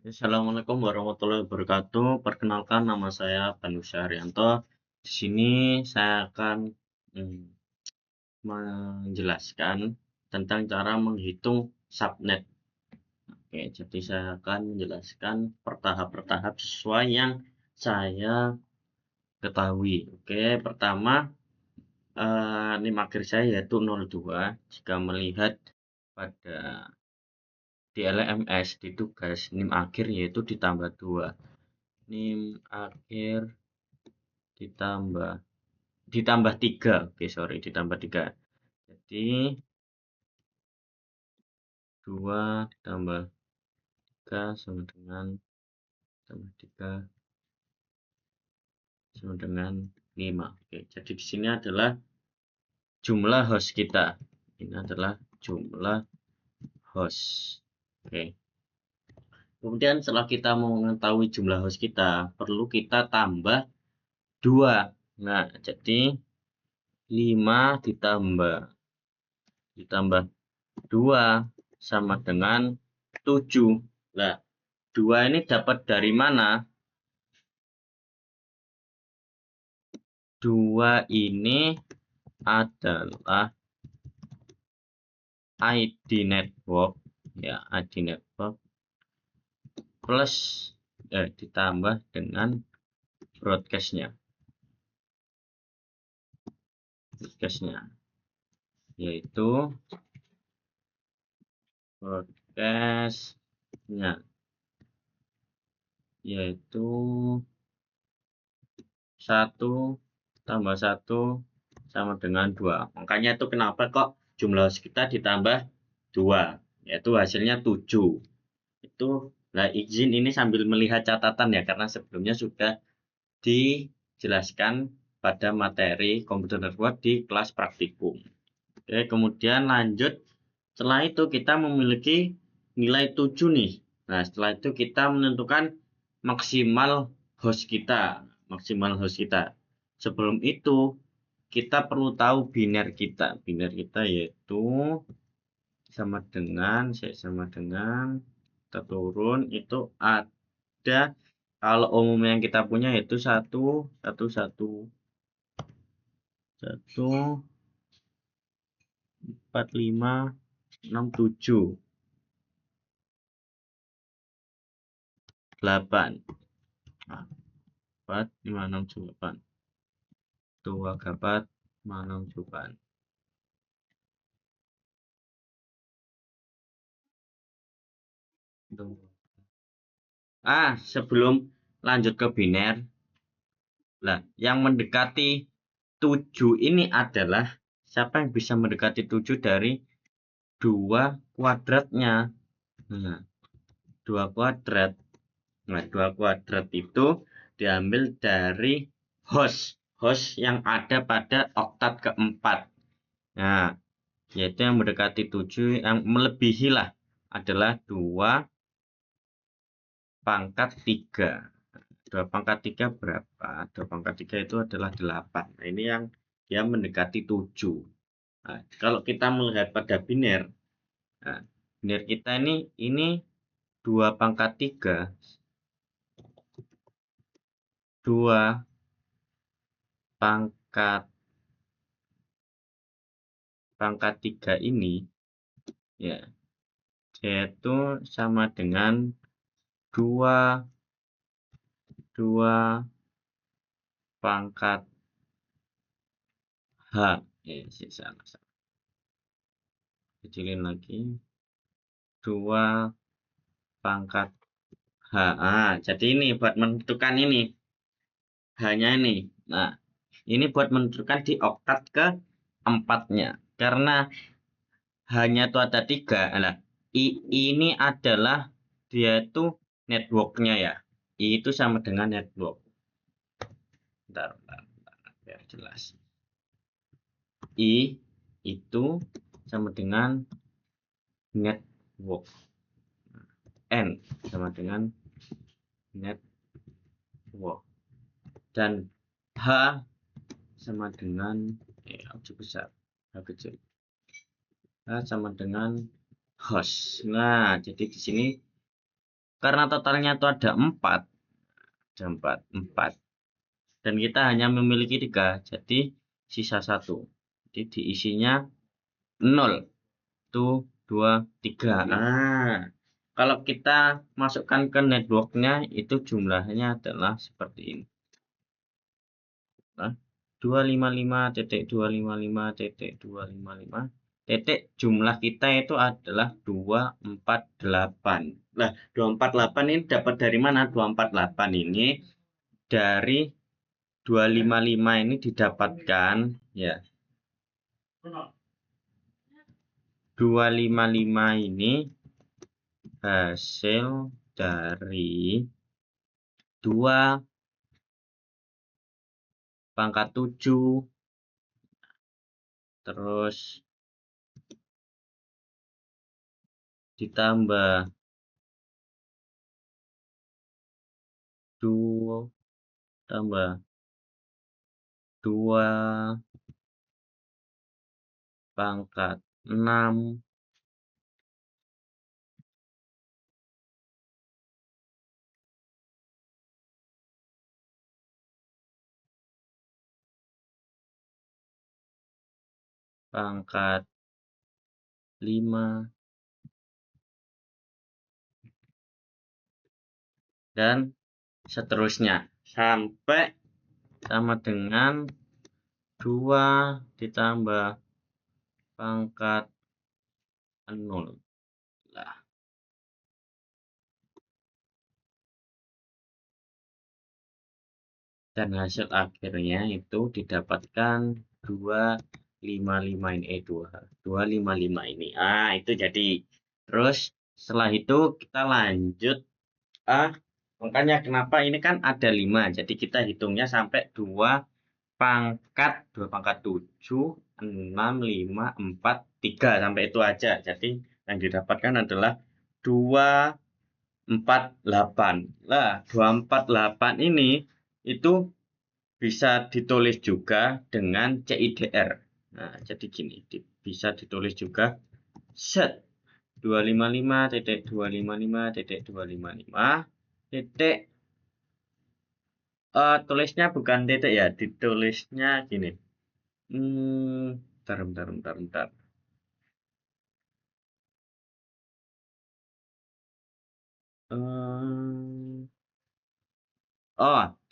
Assalamualaikum warahmatullahi wabarakatuh. Perkenalkan nama saya Pandu Haryanto. Di sini saya akan mm, menjelaskan tentang cara menghitung subnet. Oke, jadi saya akan menjelaskan bertahap sesuai yang saya ketahui. Oke, pertama NIM akhir saya yaitu 02. Jika melihat pada di LMS di tugas NIM akhir yaitu ditambah 2. NIM akhir ditambah ditambah 3. Oke, sorry, ditambah 3. Jadi 2 ditambah 3 sama dengan tambah 3 sama dengan 5. Oke, jadi di sini adalah jumlah host kita. Ini adalah jumlah host. Oke. Kemudian setelah kita mengetahui jumlah host kita, perlu kita tambah 2. Nah, jadi 5 ditambah 2 sama dengan 7. Nah, 2 ini dapat dari mana? 2 ini adalah ID network, ya, ID network plus ditambah dengan broadcastnya, yaitu broadcastnya yaitu 1 tambah 1 sama dengan 2. Makanya itu kenapa kok jumlah host kita ditambah 2, yaitu hasilnya 7. Itu, nah, izin ini sambil melihat catatan ya, karena sebelumnya sudah dijelaskan pada materi komputer network di kelas praktikum. Oke, kemudian lanjut. Setelah itu kita memiliki nilai 7 nih. Nah, setelah itu kita menentukan maksimal host kita. Sebelum itu kita perlu tahu biner kita. Biner kita yaitu sama dengan kita turun itu ada, kalau umum yang kita punya yaitu 14567 8. Nah, 45678 2 sebelum lanjut ke biner, nah, yang mendekati 7 ini adalah siapa yang bisa mendekati 7 dari 2 kuadratnya. Nah, 2 kuadrat. Nah, 2 kuadrat itu diambil dari host yang ada pada oktat keempat. Nah, yaitu yang mendekati 7, yang melebihi lah adalah 2 pangkat 3. 2 pangkat 3 berapa? 2 pangkat 3 itu adalah 8. Nah, ini yang dia mendekati 7. Nah, kalau kita melihat pada biner, nah, biner kita ini 2 pangkat 3. 2 pangkat 3 ini, ya, yaitu sama dengan 2 pangkat H. Salah. Kecilin lagi. 2 pangkat H. Jadi ini buat menentukan ini. Hanya ini. Nah, ini buat menentukan di oktat keempatnya. Karena hanya itu ada 3. Nah, ini adalah dia itu networknya ya. I itu sama dengan network. Bentar, biar jelas. I itu sama dengan network. N sama dengan network. Dan H sama dengan besar, H kecil. H sama dengan host. Nah, jadi di sini karena totalnya itu ada 4, dan kita hanya memiliki 3, jadi sisa 1. Jadi diisinya 0, 1, 2, 3. Nah, kalau kita masukkan ke networknya itu jumlahnya adalah seperti ini. Nah, 255.255.255 titik jumlah kita itu adalah 248. Nah, 248 ini dapat dari mana? 248 ini dari 255 ini didapatkan ya. 255 ini hasil dari 2 pangkat 7 terus ditambah 2 tambah 2 pangkat 6 pangkat 5 dan seterusnya sampai sama dengan 2 ditambah pangkat 0. Nah, dan hasil akhirnya itu didapatkan 255 ini 255 ini. Itu jadi. Terus setelah itu kita lanjut makanya kenapa ini kan ada 5. Jadi kita hitungnya sampai 2 pangkat 7, 6, 5, 4, 3 sampai itu aja. Jadi yang didapatkan adalah 248. Nah, 248 ini itu bisa ditulis juga dengan CIDR. Nah, jadi gini, bisa ditulis juga set 255.255.255 titik tulisnya bukan titik ya, ditulisnya gini. Bentar.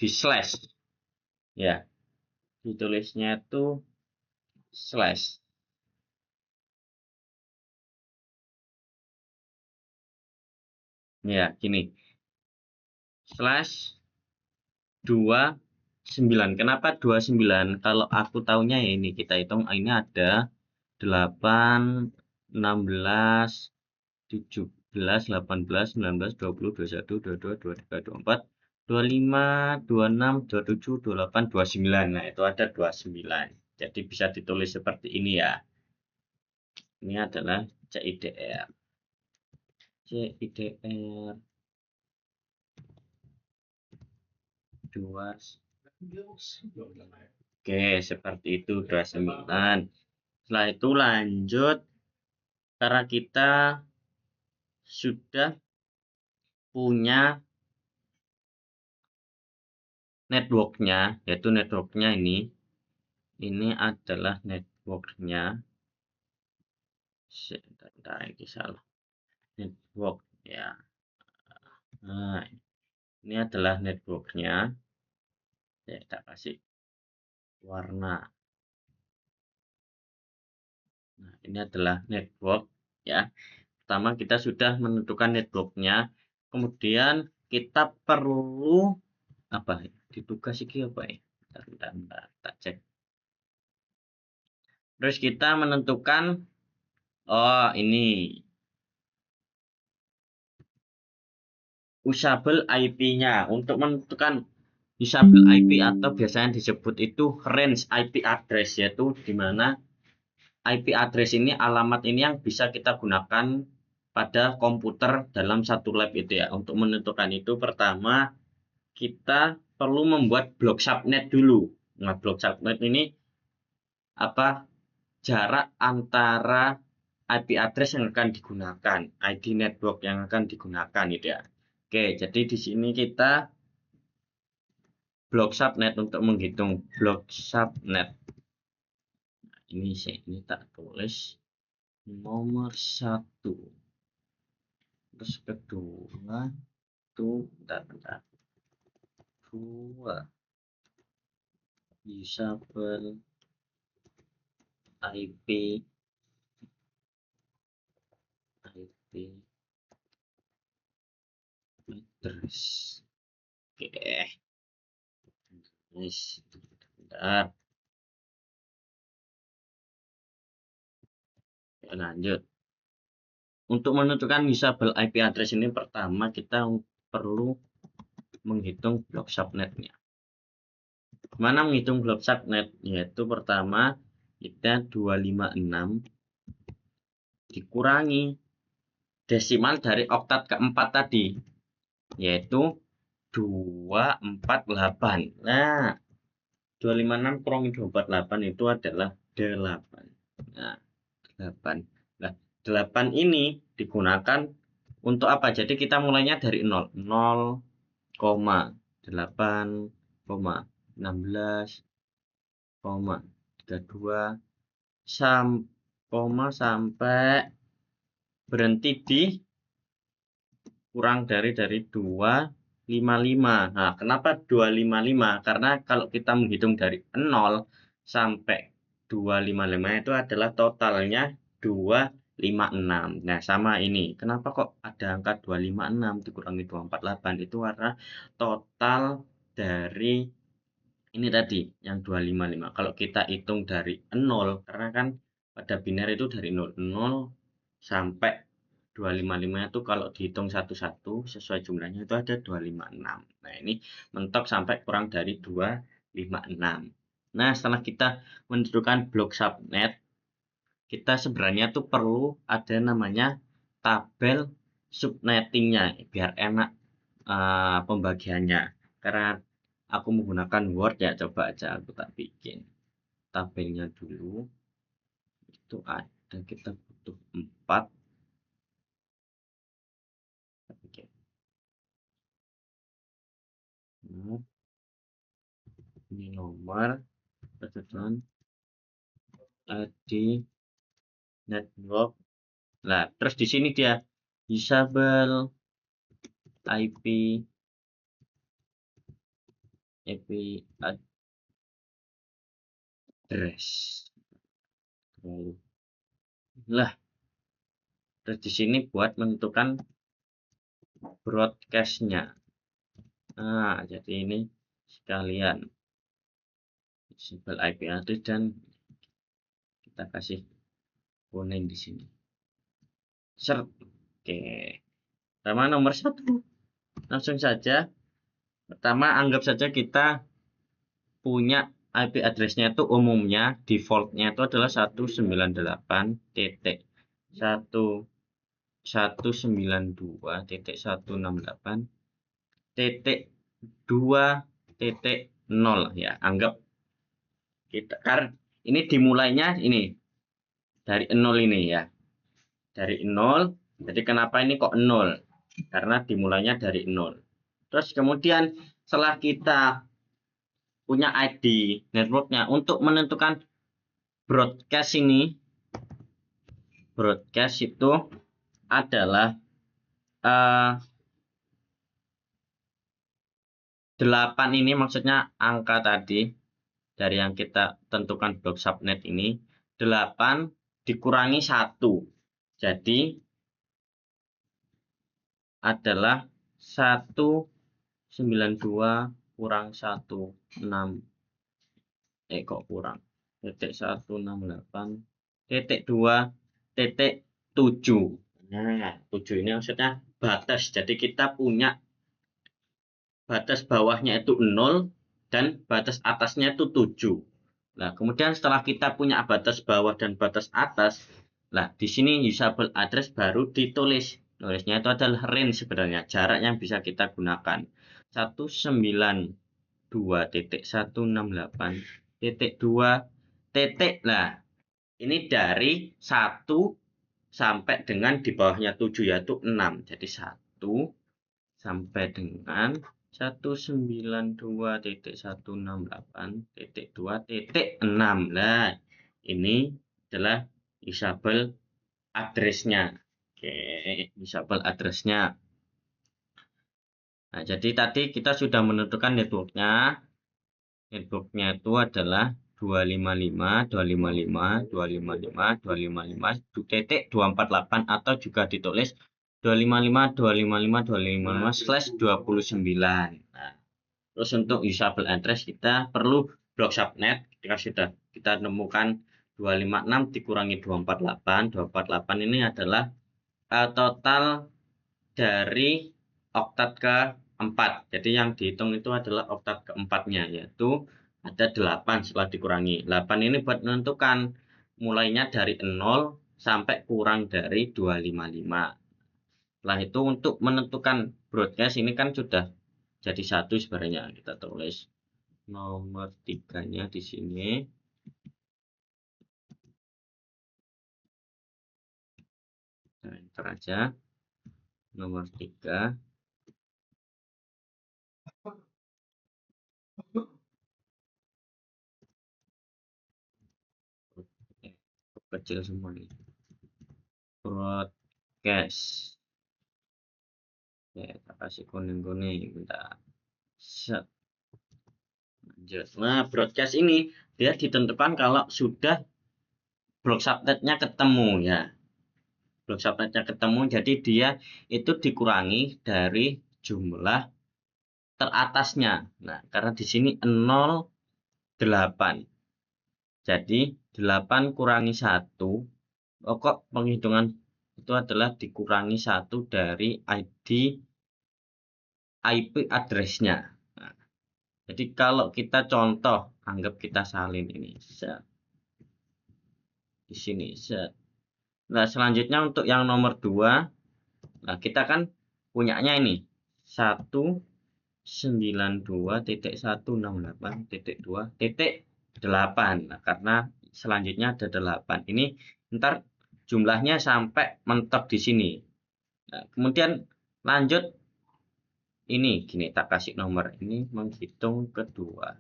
Di slash. Ya, ditulisnya itu slash. Ya, gini. Slash 29. Kenapa 29? Kalau aku tahunya ya ini, kita hitung ini ada 8, 16, 17, 18, 19, 20, 21, 22, 23, 24, 25, 26, 27, 28, 29. Nah, itu ada 29. Jadi bisa ditulis seperti ini ya. Ini adalah CIDR. CIDR 2. Oke, seperti itu 29. Setelah itu lanjut karena kita sudah punya networknya, yaitu networknya ini adalah networknya. Sebentar, ini salah. Network ya. Nah, ini adalah networknya. Kita kasih warna. Nah, ini adalah network ya. Pertama kita sudah menentukan networknya, kemudian kita perlu apa? Ditugas iki apa ya? Bentar, tak cek. Terus kita menentukan ini usable IP-nya. Untuk menentukan usable IP atau biasanya disebut itu range IP address, yaitu di mana IP address ini, alamat ini yang bisa kita gunakan pada komputer dalam satu lab itu ya. Untuk menentukan itu pertama kita perlu membuat blok subnet dulu. Nah, blok subnet ini jarak antara IP address yang akan digunakan, ID network yang akan digunakan itu ya. Oke, jadi di sini kita blok subnet untuk menghitung blok subnet. Ini tak tulis nomor 1. Terus kedua itu bentar. 2 usable IP address. Oke. Bentar. Ya, lanjut. Untuk menentukan usable IP address ini pertama kita perlu menghitung blok subnetnya. Mana menghitung blok subnet? Yaitu pertama kita 256 dikurangi desimal dari oktat keempat tadi, yaitu 248. Nah, 256 kurangi 248 itu adalah 8. Nah, 8. Nah, 8 ini digunakan untuk apa? Jadi kita mulainya dari 0, 0,8,16,32 sampai berhenti di kurang dari 255. Nah, kenapa 255? Karena kalau kita menghitung dari 0 sampai 255 itu adalah totalnya 256. Nah, sama ini. Kenapa kok ada angka 256 dikurangi 248? Itu karena total dari ini tadi yang 255. Kalau kita hitung dari 0, karena kan pada biner itu dari 0 sampai 255 itu kalau dihitung satu-satu sesuai jumlahnya itu ada 256. Nah, ini mentok sampai kurang dari 256. Nah, setelah kita menentukan blok subnet, kita sebenarnya tuh perlu ada namanya tabel subnettingnya biar enak pembagiannya. Karena aku menggunakan Word ya, coba aja aku tak bikin tabelnya dulu. Itu ada, kita butuh 4. Oke. Ini nomor kebetulan di network. Nah, terus di sini dia usable IP address. Lah, terus di sini buat menentukan broadcast-nya. Nah, jadi ini sekalian usable IP address dan kita kasih kuning di sini. Seret. Oke. Pertama nomor 1. Langsung saja. Pertama anggap saja kita punya IP address-nya itu umumnya default-nya itu adalah 192.168.168.2.0 ya. Anggap kita karena ini dimulainya ini dari 0 ini ya. Dari 0. Jadi kenapa ini kok 0? Karena dimulainya dari 0. Terus kemudian setelah kita punya ID networknya, untuk menentukan broadcast ini, broadcast itu adalah 8 ini maksudnya angka tadi dari yang kita tentukan blok subnet ini, 8 dikurangi 1. Jadi adalah 192 kurang 16 kok kurang 168.2.7. Nah, 7 ini maksudnya batas. Jadi kita punya batas bawahnya itu 0 dan batas atasnya itu 7. Nah, kemudian setelah kita punya batas bawah dan batas atas, nah di sini usable address baru ditulis. Nulisnya itu adalah range sebenarnya, jarak yang bisa kita gunakan. 192.168.2. Nah, ini dari 1 sampai dengan di bawahnya 7 yaitu 6. Jadi 1 sampai dengan 192.168.2.6. Nah, ini adalah usable address-nya. Oke, usable address-nya. Nah, jadi tadi kita sudah menentukan network-nya. Network-nya itu adalah 255.255.255.255.248 atau juga ditulis 255.255.255/29. Nah, terus untuk usable address kita perlu block subnet. Ketika sudah kita temukan 256 dikurangi 248, 248 ini adalah total dari oktat keempat. Jadi yang dihitung itu adalah oktat keempatnya, yaitu ada 8 setelah dikurangi. 8 ini buat menentukan mulainya dari 0 sampai kurang dari 255. Setelah itu untuk menentukan broadcast ini kan sudah jadi satu sebenarnya. Kita tulis nomor 3-nya di sini. Nah, enter aja nomor 3. Kecil semua nih. Broadcast. Ya, kita kasih kuning-kuning. Bentar. Set. Lanjut. Nah, broadcast ini dia ditentukan kalau sudah block subnetnya ketemu ya. Block subnetnya ketemu, jadi dia itu dikurangi dari jumlah teratasnya. Nah, karena di sini 08. Jadi 8 kurangi 1. Kok penghitungan itu adalah dikurangi 1 dari IP address-nya. Nah, jadi kalau kita contoh, anggap kita salin ini. Set. Di sini. Set. Nah, selanjutnya untuk yang nomor 2. Nah, kita kan punyanya ini 192.168.2.8. Nah, karena selanjutnya ada 8. Ini ntar jumlahnya sampai mentok di sini. Nah, kemudian lanjut ini gini, tak kasih nomor ini menghitung kedua.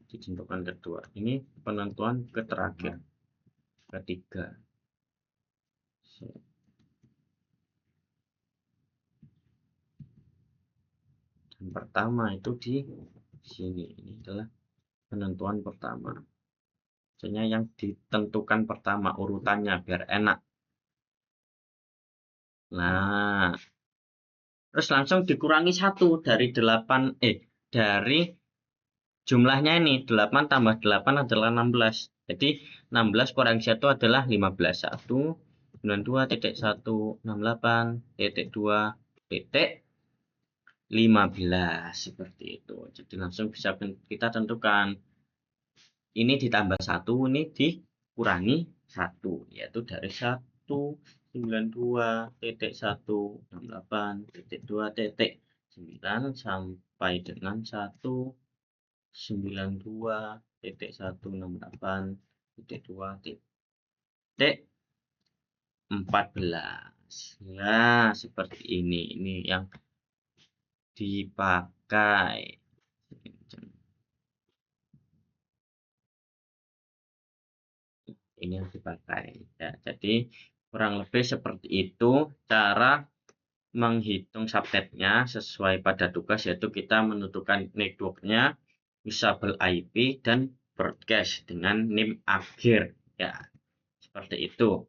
Ditentukan kedua. Ini penentuan ke terakhir. Ketiga. Dan pertama itu di sini. Ini adalah penentuan pertama. Maksudnya yang ditentukan pertama urutannya biar enak. Nah, terus langsung dikurangi 1 dari 8 dari jumlahnya ini 8 tambah 8 adalah 16. Jadi 16 kurangi 1 adalah 15. 192.168.2.15 seperti itu. Jadi langsung bisa kita tentukan ini ditambah 1, ini dikurangi 1, yaitu dari 192.168.2.9 sampai dengan 192.168.2.14. Nah, seperti ini yang dipakai. Ini yang dipakai ya. Jadi kurang lebih seperti itu cara menghitung subnetnya sesuai pada tugas, yaitu kita menentukan networknya, usable IP, dan broadcast dengan NIM akhir ya, seperti itu.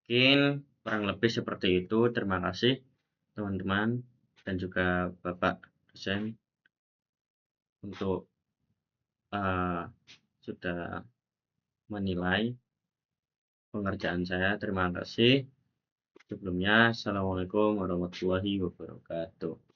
Mungkin kurang lebih seperti itu. Terima kasih teman-teman dan juga Bapak dosen untuk sudah menilai pengerjaan saya. Terima kasih. Sebelumnya, Assalamualaikum warahmatullahi wabarakatuh.